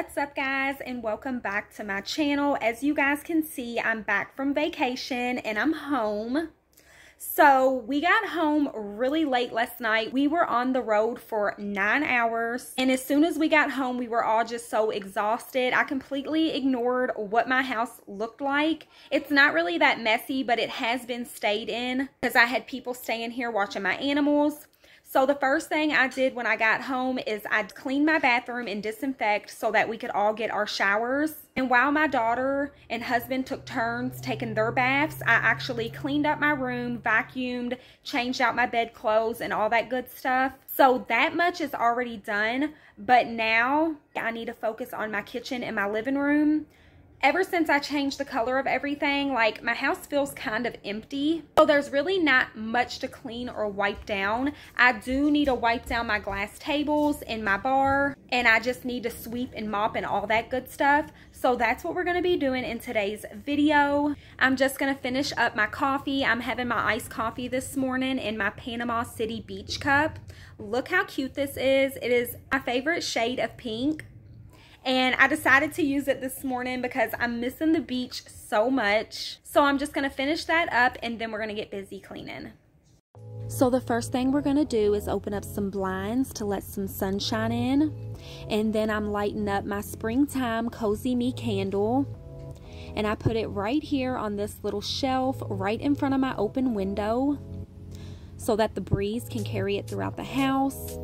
What's up guys, and welcome back to my channel. As you guys can see, I'm back from vacation and I'm home. So we got home really late last night. We were on the road for 9 hours, and as soon as we got home we were all just so exhausted. I completely ignored what my house looked like. It's not really that messy, but it has been stayed in because I had people staying here watching my animals. So the first thing I did when I got home is I cleaned my bathroom and disinfect so that we could all get our showers. And while my daughter and husband took turns taking their baths, I actually cleaned up my room, vacuumed, changed out my bedclothes and all that good stuff. So that much is already done, but now I need to focus on my kitchen and my living room. Ever since I changed the color of everything, like, my house feels kind of empty. So there's really not much to clean or wipe down. I do need to wipe down my glass tables and my bar, and I just need to sweep and mop and all that good stuff. So that's what we're going to be doing in today's video. I'm just going to finish up my coffee. I'm having my iced coffee this morning in my Panama City Beach cup. Look how cute this is. It is my favorite shade of pink. And I decided to use it this morning because I'm missing the beach so much. So I'm just going to finish that up and then we're going to get busy cleaning. So the first thing we're going to do is open up some blinds to let some sunshine in. And then I'm lighting up my springtime Cozy Me candle. And I put it right here on this little shelf right in front of my open window so that the breeze can carry it throughout the house.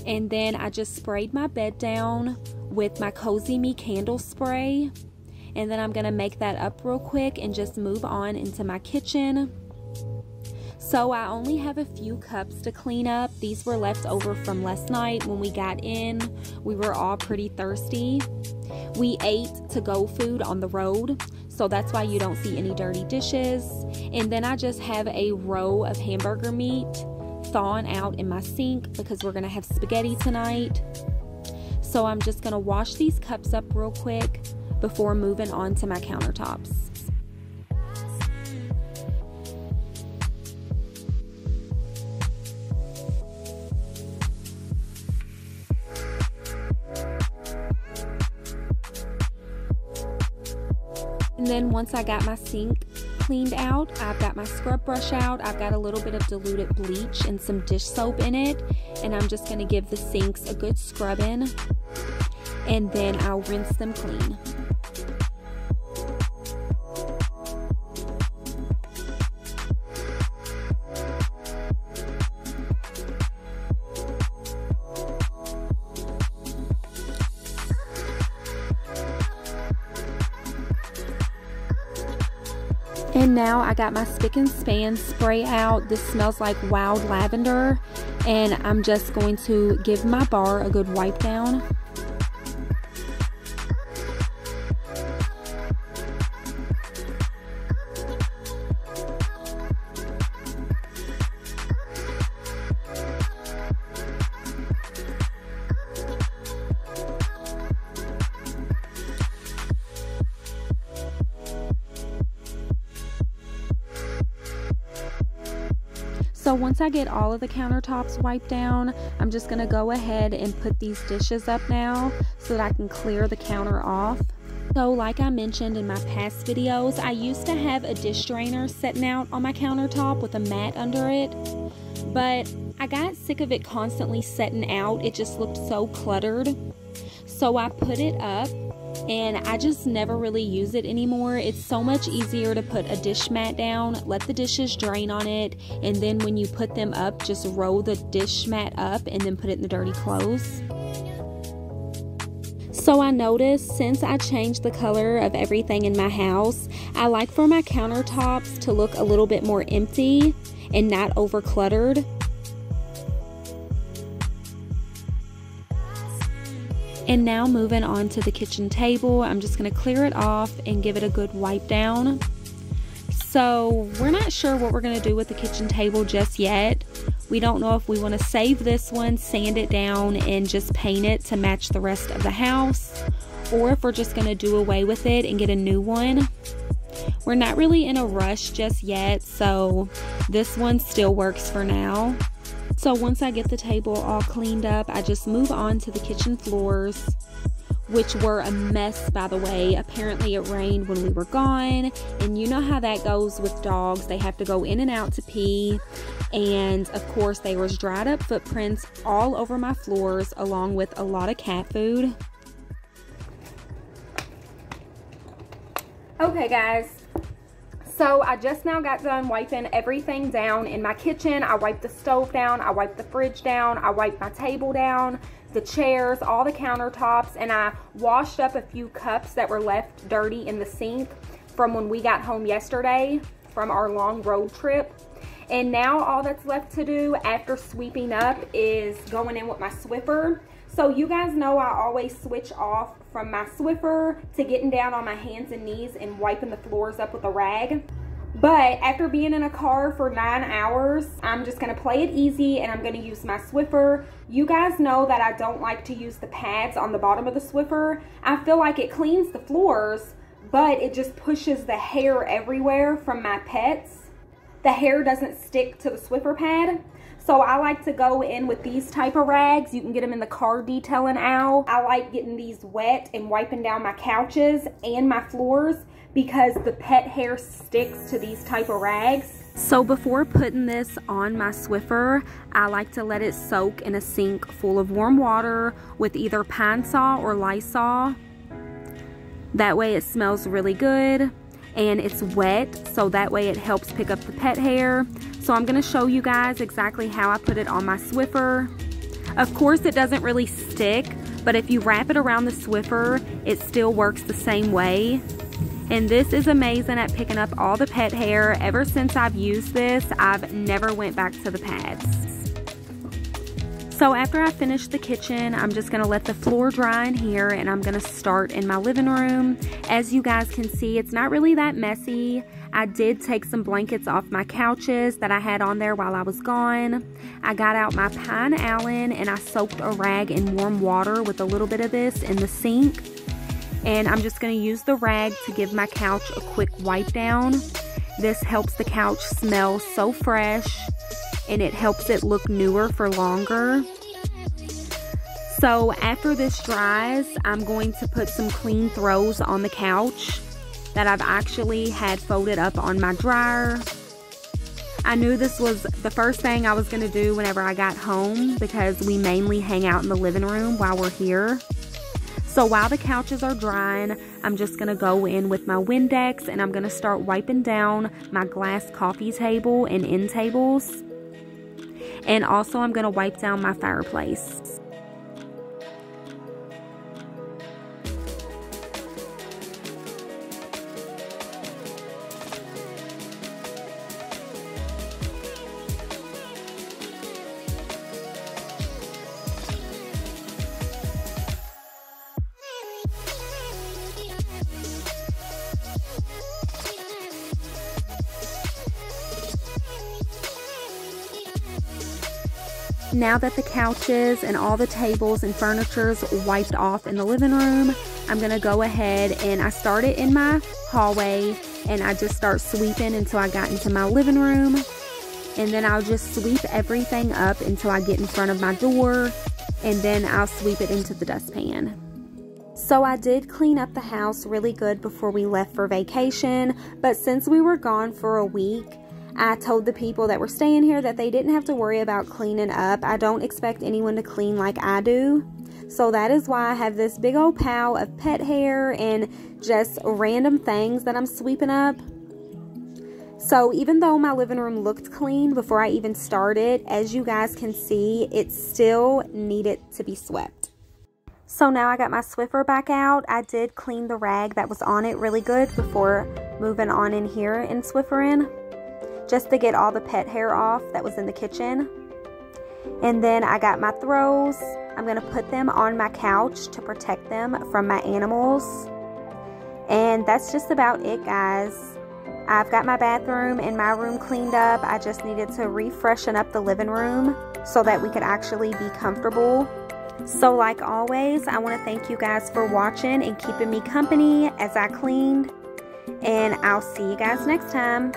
And then I just sprayed my bed down with my Cozy Me candle spray. And then I'm going to make that up real quick and just move on into my kitchen. So I only have a few cups to clean up. These were left over from last night when we got in. We were all pretty thirsty. We ate to-go food on the road, so that's why you don't see any dirty dishes. And then I just have a row of hamburger meat thawing out in my sink because we're going to have spaghetti tonight. So I'm just going to wash these cups up real quick before moving on to my countertops. And then once I got my sink cleaned out, I've got my scrub brush out. I've got a little bit of diluted bleach and some dish soap in it. And I'm just going to give the sinks a good scrubbing. And then I'll rinse them clean. And now I got my Spick and Span spray out. This smells like wild lavender. And I'm just going to give my bar a good wipe down. So once I get all of the countertops wiped down, I'm just going to go ahead and put these dishes up now so that I can clear the counter off. So like I mentioned in my past videos, I used to have a dish drainer sitting out on my countertop with a mat under it, but I got sick of it constantly setting out. It just looked so cluttered. So I put it up, and I just never really use it anymore. It's so much easier to put a dish mat down, let the dishes drain on it, and then when you put them up, just roll the dish mat up and then put it in the dirty clothes. So I noticed since I changed the color of everything in my house, I like for my countertops to look a little bit more empty and not over cluttered. And now moving on to the kitchen table, I'm just going to clear it off and give it a good wipe down. So we're not sure what we're going to do with the kitchen table just yet. We don't know if we want to save this one, sand it down, and just paint it to match the rest of the house, or if we're just going to do away with it and get a new one. We're not really in a rush just yet, so this one still works for now. So once I get the table all cleaned up, I just move on to the kitchen floors. which were a mess, by the way. Apparently it rained when we were gone, and you know how that goes with dogs. They have to go in and out to pee, and of course there was dried up footprints all over my floors, along with a lot of cat food. Okay guys, so I just now got done wiping everything down in my kitchen. I wiped the stove down, I wiped the fridge down, I wiped my table down, the chairs, all the countertops, and I washed up a few cups that were left dirty in the sink from when we got home yesterday from our long road trip. And now all that's left to do after sweeping up is going in with my Swiffer. So you guys know I always switch off from my Swiffer to getting down on my hands and knees and wiping the floors up with a rag. But after being in a car for 9 hours, I'm just going to play it easy and I'm going to use my Swiffer. You guys know that I don't like to use the pads on the bottom of the Swiffer. I feel like it cleans the floors, but it just pushes the hair everywhere from my pets. The hair doesn't stick to the Swiffer pad. So I like to go in with these type of rags. You can get them in the car detailing aisle. I like getting these wet and wiping down my couches and my floors because the pet hair sticks to these type of rags. So before putting this on my Swiffer, I like to let it soak in a sink full of warm water with either Pine Sol or Lysol. That way it smells really good and it's wet, so that way it helps pick up the pet hair. So I'm going to show you guys exactly how I put it on my Swiffer. Of course it doesn't really stick, but if you wrap it around the Swiffer, it still works the same way. And this is amazing at picking up all the pet hair. Ever since I've used this, I've never went back to the pads. So after I finish the kitchen, I'm just going to let the floor dry in here and I'm going to start in my living room. As you guys can see, it's not really that messy. I did take some blankets off my couches that I had on there while I was gone. I got out my Pine Allen and I soaked a rag in warm water with a little bit of this in the sink. And I'm just going to use the rag to give my couch a quick wipe down. This helps the couch smell so fresh and it helps it look newer for longer. So after this dries, I'm going to put some clean throws on the couch that I've actually had folded up on my dryer. I knew this was the first thing I was going to do whenever I got home because we mainly hang out in the living room while we're here. So while the couches are drying, I'm just going to go in with my Windex and I'm going to start wiping down my glass coffee table and end tables. And also I'm going to wipe down my fireplace. Now that the couches and all the tables and furniture's wiped off in the living room, I'm going to go ahead and I started in my hallway and I just start sweeping until I got into my living room. And then I'll just sweep everything up until I get in front of my door and then I'll sweep it into the dustpan. So I did clean up the house really good before we left for vacation, but since we were gone for a week, I told the people that were staying here that they didn't have to worry about cleaning up. I don't expect anyone to clean like I do. So that is why I have this big old pile of pet hair and just random things that I'm sweeping up. So even though my living room looked clean before I even started, as you guys can see, it still needed to be swept. So now I got my Swiffer back out. I did clean the rag that was on it really good before moving on in here and Swiffer in, just to get all the pet hair off that was in the kitchen. And then I got my throws. I'm going to put them on my couch to protect them from my animals. And that's just about it, guys. I've got my bathroom and my room cleaned up. I just needed to refreshen up the living room so that we could actually be comfortable. So like always, I want to thank you guys for watching and keeping me company as I cleaned. And I'll see you guys next time.